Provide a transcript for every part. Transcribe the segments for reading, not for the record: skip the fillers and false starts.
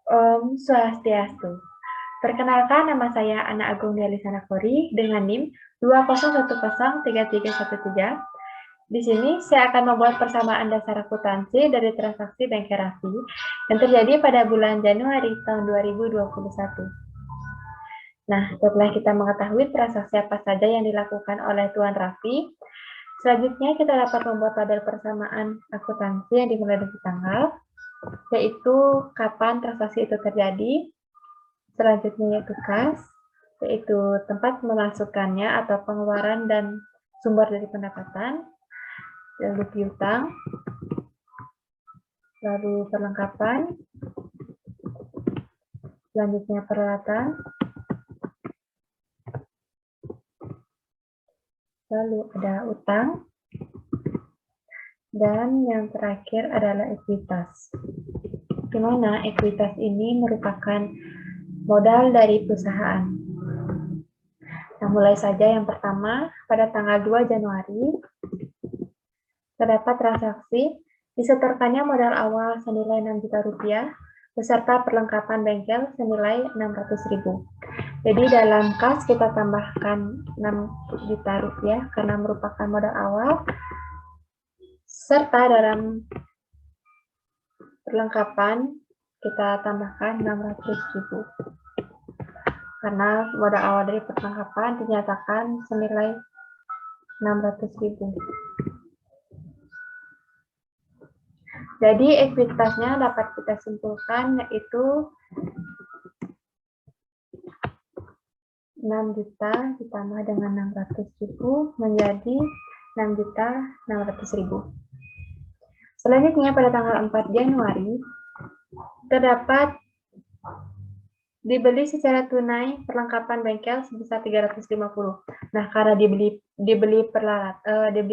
Om Swastiastu. Perkenalkan, nama saya Ana Agung Delisana Kori dengan NIM 20103313. Di sini saya akan membuat persamaan dasar akuntansi dari transaksi Bank Raffi yang terjadi pada bulan Januari tahun 2021. Nah, setelah kita mengetahui transaksi apa saja yang dilakukan oleh Tuan Raffi, selanjutnya kita dapat membuat tabel persamaan akuntansi yang dimulai dari tanggal, yaitu kapan transaksi itu terjadi, selanjutnya yaitu kas, yaitu tempat memasukkannya atau pengeluaran dan sumber dari pendapatan, lalu piutang, lalu perlengkapan, selanjutnya peralatan, lalu ada utang, dan yang terakhir adalah ekuitas. Di mana ekuitas ini merupakan modal dari perusahaan. Nah, mulai saja yang pertama, pada tanggal 2 Januari, terdapat transaksi disetorkannya modal awal senilai 6 juta rupiah, beserta perlengkapan bengkel senilai 600.000. Jadi dalam kas kita tambahkan 6 juta rupiah karena merupakan modal awal, serta dalam perlengkapan kita tambahkan 600.000. Karena modal awal dari perlengkapan dinyatakan senilai 600.000. Jadi ekuitasnya dapat kita simpulkan yaitu 6 juta ditambah dengan 600.000 menjadi 6.600.000. Selanjutnya pada tanggal 4 Januari terdapat dibeli secara tunai perlengkapan bengkel sebesar 350. Nah, karena dibeli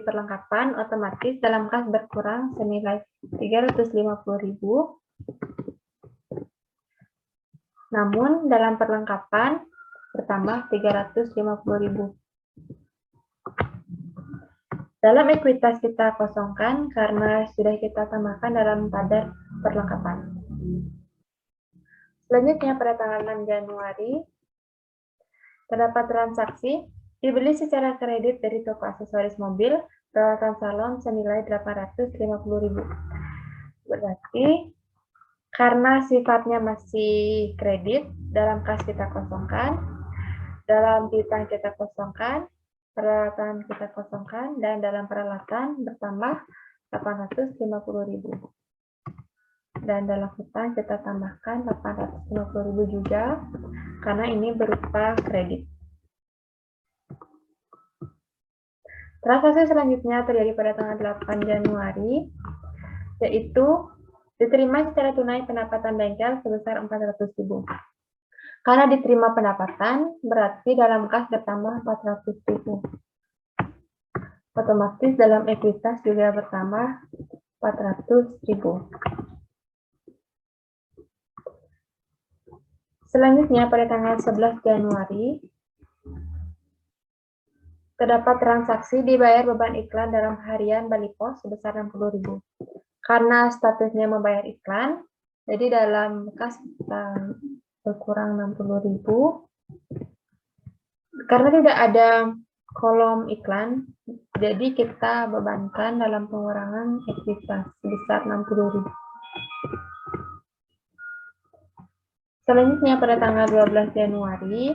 perlengkapan, otomatis dalam kas berkurang senilai 350.000. Namun dalam perlengkapan bertambah 350.000. Dalam ekuitas kita kosongkan karena sudah kita tambahkan dalam tabel perlengkapan. Selanjutnya pada tanggal 6 Januari terdapat transaksi dibeli secara kredit dari toko aksesoris mobil peralatan salon senilai 850.000. Berarti karena sifatnya masih kredit, dalam kas kita kosongkan, dalam piutang kita kosongkan, peralatan kita kosongkan, dan dalam peralatan bertambah 850.000. Dan dalam hutang kita tambahkan 850.000 juga, karena ini berupa kredit. Transaksi selanjutnya terjadi pada tanggal 8 Januari, yaitu diterima secara tunai pendapatan bengkel sebesar 400.000. Karena diterima pendapatan, berarti dalam kas bertambah 400.000. Otomatis dalam ekuitas juga bertambah 400.000. Selanjutnya pada tanggal 11 Januari terdapat transaksi dibayar beban iklan dalam harian Bali Pos sebesar 60.000. Karena statusnya membayar iklan, jadi dalam kas berkurang 60.000. Karena tidak ada kolom iklan, jadi kita bebankan dalam pengurangan ekuitas sebesar 60.000. Selanjutnya pada tanggal 12 Januari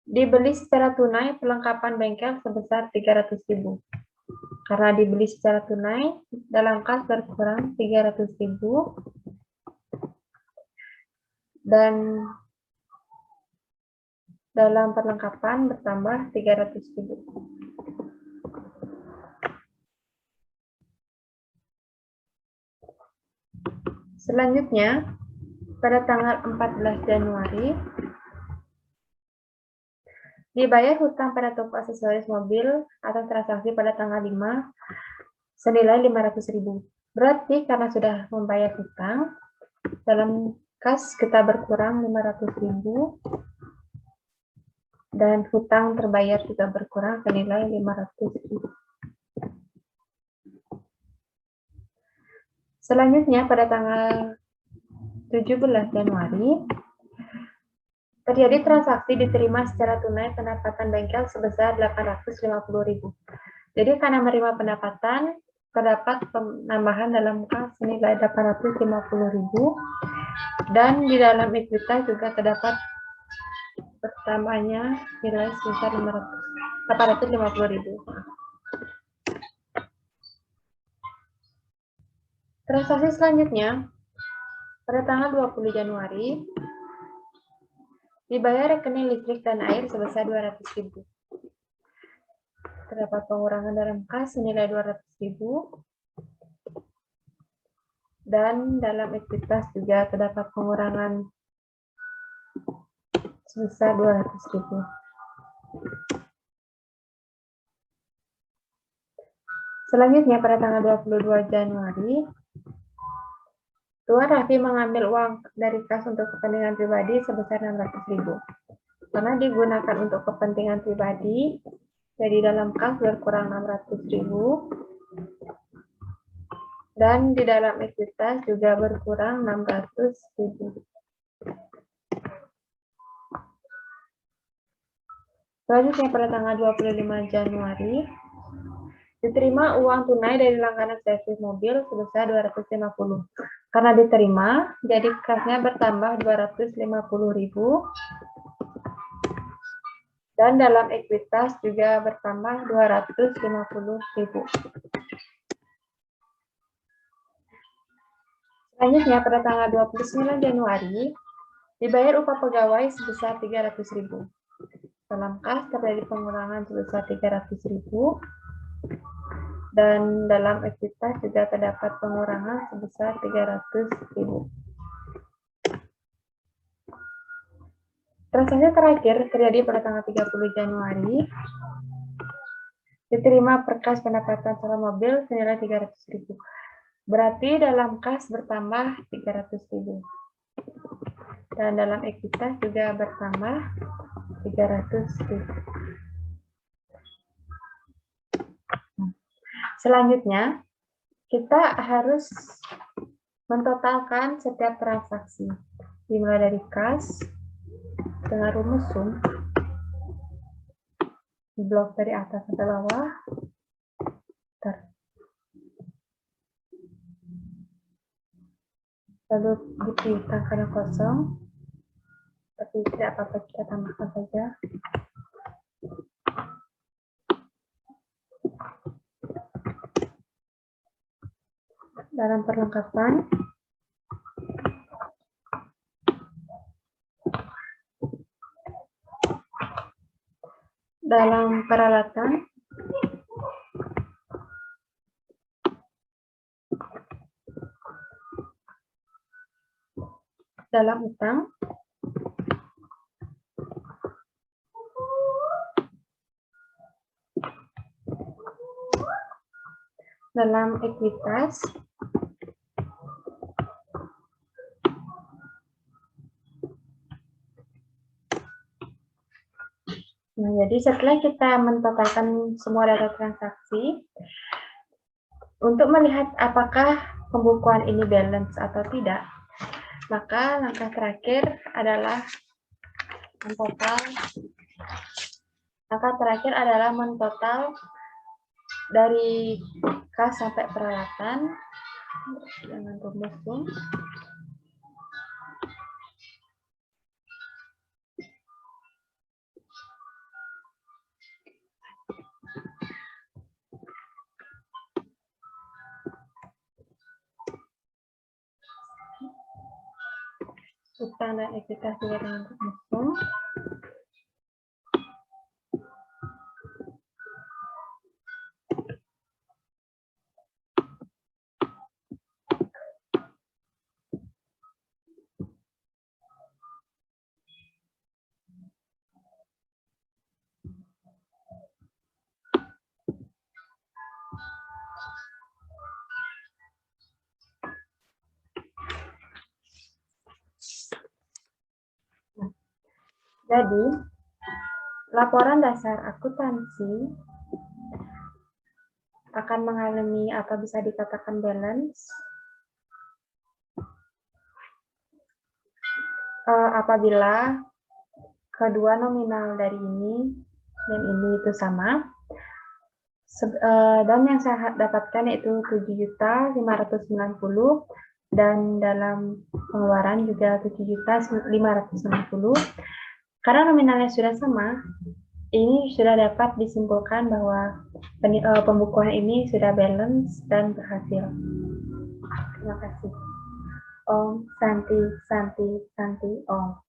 dibeli secara tunai perlengkapan bengkel sebesar 300.000. Karena dibeli secara tunai, dalam kas berkurang 300.000 dan dalam perlengkapan bertambah 300.000. Selanjutnya, pada tanggal 14 Januari dibayar hutang pada toko aksesoris mobil atas transaksi pada tanggal 5 senilai 500.000. Berarti karena sudah membayar hutang, dalam kas kita berkurang 500.000 dan hutang terbayar juga berkurang senilai 500.000. Selanjutnya pada tanggal 17 Januari, terjadi transaksi diterima secara tunai pendapatan bengkel sebesar 850.000. Jadi karena menerima pendapatan, terdapat penambahan dalam kas senilai 850.000 dan di dalam ekuitas juga terdapat bertambahnya nilai sebesar 850.000. Transaksi selanjutnya, pada tanggal 20 Januari, dibayar rekening listrik dan air sebesar 200.000. Terdapat pengurangan dalam kas senilai 200.000 dan dalam ekuitas juga terdapat pengurangan sebesar 200.000. Selanjutnya pada tanggal 22 Januari, Tuan Raffi mengambil uang dari kas untuk kepentingan pribadi sebesar 600.000. Karena digunakan untuk kepentingan pribadi, jadi dalam kas berkurang 600.000 dan di dalam ekuitas juga berkurang 600.000. Selanjutnya pada tanggal 25 Januari, diterima uang tunai dari langganan servis mobil sebesar 250. Karena diterima, jadi kasnya bertambah 250.000 dan dalam ekuitas juga bertambah 250.000. Selanjutnya pada tanggal 29 Januari, dibayar upah pegawai sebesar 300.000. Dalam kas terjadi pengurangan sebesar 300.000 dan dalam ekuitas juga terdapat pengurangan sebesar 300.000. Transaksi terakhir terjadi pada tanggal 30 Januari. Diterima perkas pendapatan sewa mobil senilai 300.000. Berarti dalam kas bertambah 300.000. Dan dalam ekuitas juga bertambah 300.000. Selanjutnya, kita harus mentotalkan setiap transaksi. Dimulai dari kas dengan rumus sum. Di blok dari atas sampai bawah. Lalu dipilihkan yang kosong. Tapi tidak apa-apa, kita tambahkan saja. Dalam perlengkapan, dalam peralatan, dalam utang, dalam ekuitas, nah, jadi setelah kita mentotalkan semua data transaksi, untuk melihat apakah pembukuan ini balance atau tidak, maka langkah terakhir adalah mentotal dari kas sampai peralatan dengan rumus sum. Utang dan ekuitas juga dengan rumus sum. Jadi, laporan dasar akuntansi akan mengalami atau bisa dikatakan balance apabila kedua nominal dari ini dan ini itu sama, dan yang saya dapatkan yaitu 7.590.000 dan dalam pengeluaran juga 7.590.000. Karena nominalnya sudah sama, ini sudah dapat disimpulkan bahwa pembukuan ini sudah balance dan berhasil. Terima kasih. Om Santi Santi Santi Om.